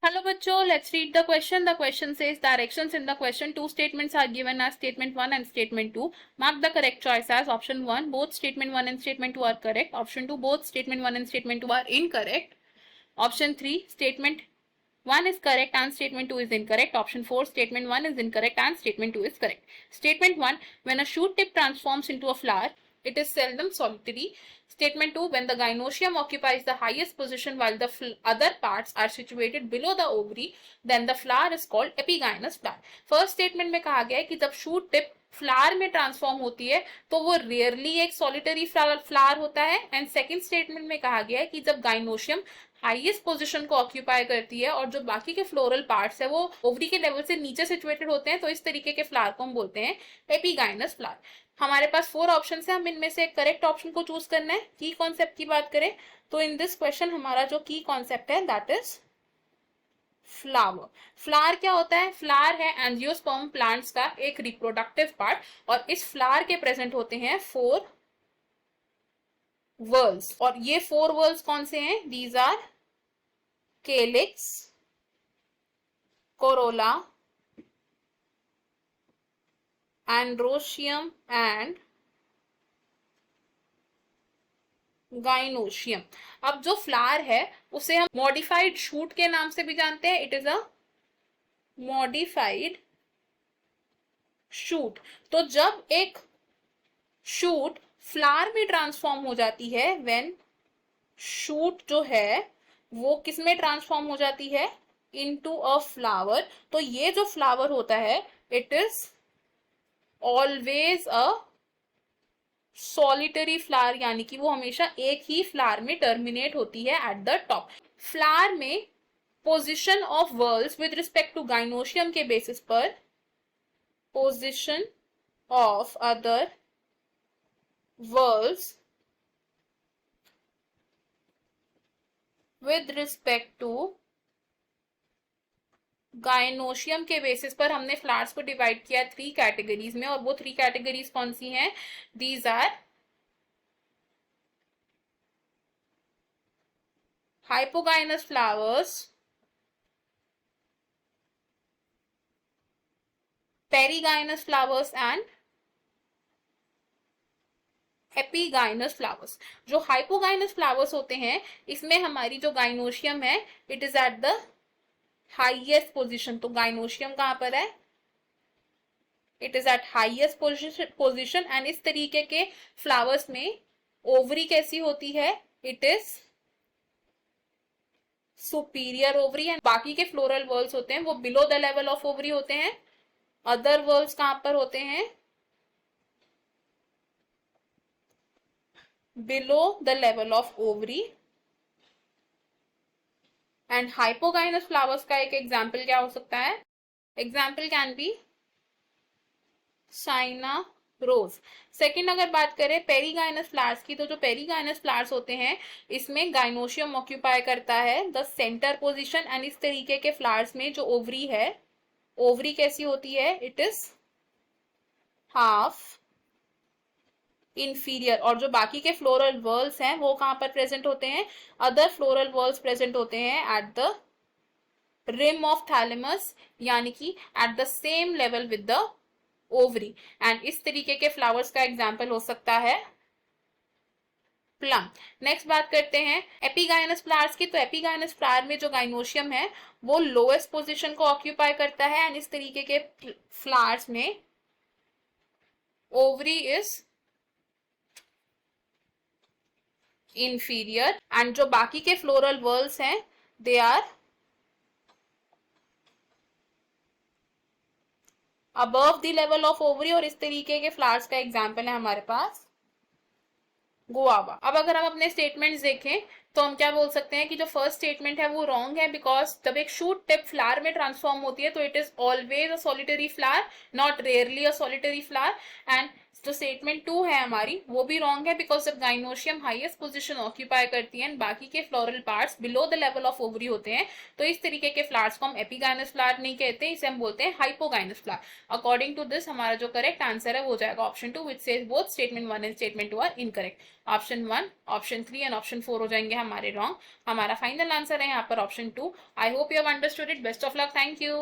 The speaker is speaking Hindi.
Hello bachcho, let's read the question. The question says directions in the question. Two statements are given as statement 1 and statement 2. Mark the correct choice as option 1. Both statement 1 and statement 2 are correct. Option 2. Both statement 1 and statement 2 are incorrect. Option 3. Statement 1 is correct and statement 2 is incorrect. Option 4. Statement 1 is incorrect and statement 2 is correct. Statement 1. When a shoot tip transforms into a flower, it is seldom solitary. Statement 2. When the gynoecium occupies the highest position while the other parts are situated below the ovary, then the flower is called epigynous flower. First statement में कहा गया है कि जब शूट टिप फ्लावर में ट्रांसफॉर्म होती है तो वो रेयरली एक सॉलिटरी फ्लावर होता है. एंड सेकंड स्टेटमेंट में कहा गया है कि जब गाइनोशियम हाईएस्ट पोजीशन को ऑक्यूपाई करती है और जो बाकी के फ्लोरल पार्ट्स है वो ओवरी के लेवल से नीचे सिचुएटेड होते हैं, तो इस तरीके के फ्लावर को हम बोलते हैं एपिगाइनस फ्लावर. हमारे पास 4 ऑप्शन है, हम इनमें से करेक्ट ऑप्शन को चूज करना है. की कॉन्सेप्ट की बात करें तो इन दिस क्वेश्चन हमारा जो की कॉन्सेप्ट है दैट इज फ्लावर. फ्लावर क्या होता है? फ्लावर है एंजियोस्पर्म प्लांट्स का एक रिप्रोडक्टिव पार्ट और इस फ्लावर के प्रेजेंट होते हैं 4 वर्ल्स. और ये 4 वर्ल्स कौन से हैं? These are calyx, corolla, androecium and gynoecium. अब जो फ्लावर है उसे हम मॉडिफाइड शूट के नाम से भी जानते हैं. It is a modified shoot. तो जब एक शूट फ्लावर में ट्रांसफॉर्म हो जाती है, व्हेन शूट जो है वो किस में ट्रांसफॉर्म हो जाती है? Into a flower. तो ये जो फ्लावर होता है it is always a solitary flower, यानी कि वो हमेशा एक ही फ्लावर में टर्मिनेट होती है एट द टॉप. फ्लावर में position of whorls with respect to gynoecium के बेसिस पर position of other whorls with respect to gynoecium के बेसिस पर हमने फ्लावर्स को डिवाइड किया 3 कैटेगरीज में. और वो 3 कैटेगरीज कौन सी हैं? These are hypogynous flowers, perigynous flowers and epigynous flowers. जो हाइपोगाइनस फ्लावर्स होते हैं इसमें हमारी जो गाइनोशियम है it is at the highest position. तो गाइनोशियम कहां पर है? It is at highest position. And इस तरीके के फ्लावर्स में ओवरी कैसी होती है? It is superior ovary. And बाकी के फ्लोरल वर्ल्स होते हैं वो below the level of ovary होते हैं. अदर वर्ल्स कहां पर होते हैं? below the level of ovary. and hypogynous flowers का एक एग्जाम्पल क्या हो सकता है? Example can be China rose. Second अगर बात करें पेरीगाइनस फ्लावर्स की, तो जो पेरीगाइनस फ्लावर्स होते हैं इसमें गाइनोशियम ऑक्यूपाई करता है द सेंटर पोजीशन. एंड इस तरीके के फ्लावर्स में जो ओवरी है, ओवरी कैसी होती है? It is half inferior. और जो बाकी के फ्लोरल वर्ल्स हैं वो कहां पर प्रेजेंट होते हैं? अदर फ्लोरल वर्ल्स प्रेजेंट होते हैं at the rim of thalamus, यानी कि at the same level with the ovary. And इस तरीके के फ्लावर्स का एग्जाम्पल हो सकता है प्लम. नेक्स्ट बात करते हैं एपिगाइनस फ्लावर्स की. तो एपिगाइनस फ्लावर में जो गाइनोशियम है वो लोएस्ट पोजीशन को ऑक्यूपाई करता है. एंड इस तरीके के फ्लावर्स में ओवरी इज इंफीरियर. एंड जो बाकी के फ्लोरल वर्ल्स हैं they are above the level of ovary. और इस तरीके के फ्लावर्स का एग्जाम्पल है हमारे पास गुआवा. अब अगर हम अपने स्टेटमेंट्स देखें तो हम क्या बोल सकते हैं कि जो फर्स्ट स्टेटमेंट है वो रॉन्ग है, बिकॉज जब एक शूट टिप फ्लावर में ट्रांसफॉर्म होती है तो it is always a solitary flower, not rarely a solitary flower. And जो स्टेटमेंट 2 है हमारी वो भी रॉन्ग है, बिकॉज जब गाइनोशियम हाईएस्ट पोजीशन ऑक्यूपाई करती है एंड बाकी के floral parts below the level of ovary होते हैं, तो इस तरीके के फ्लावर्स को हम एपिगाइनस फ्लावर नहीं कहते, इसे हम बोलते हैं hypogynous flower. According to this हमारा जो करेक्ट आंसर है वो हो जाएगा option 2 which says both statement 1 and statement 2 are incorrect. Option 1, option 3 and option 4 हो जाएंगे हमारे रॉन्ग। हमारा फाइनल आंसर है यहाँ पर option 2। I hope you have understood it. Best of luck. Thank you.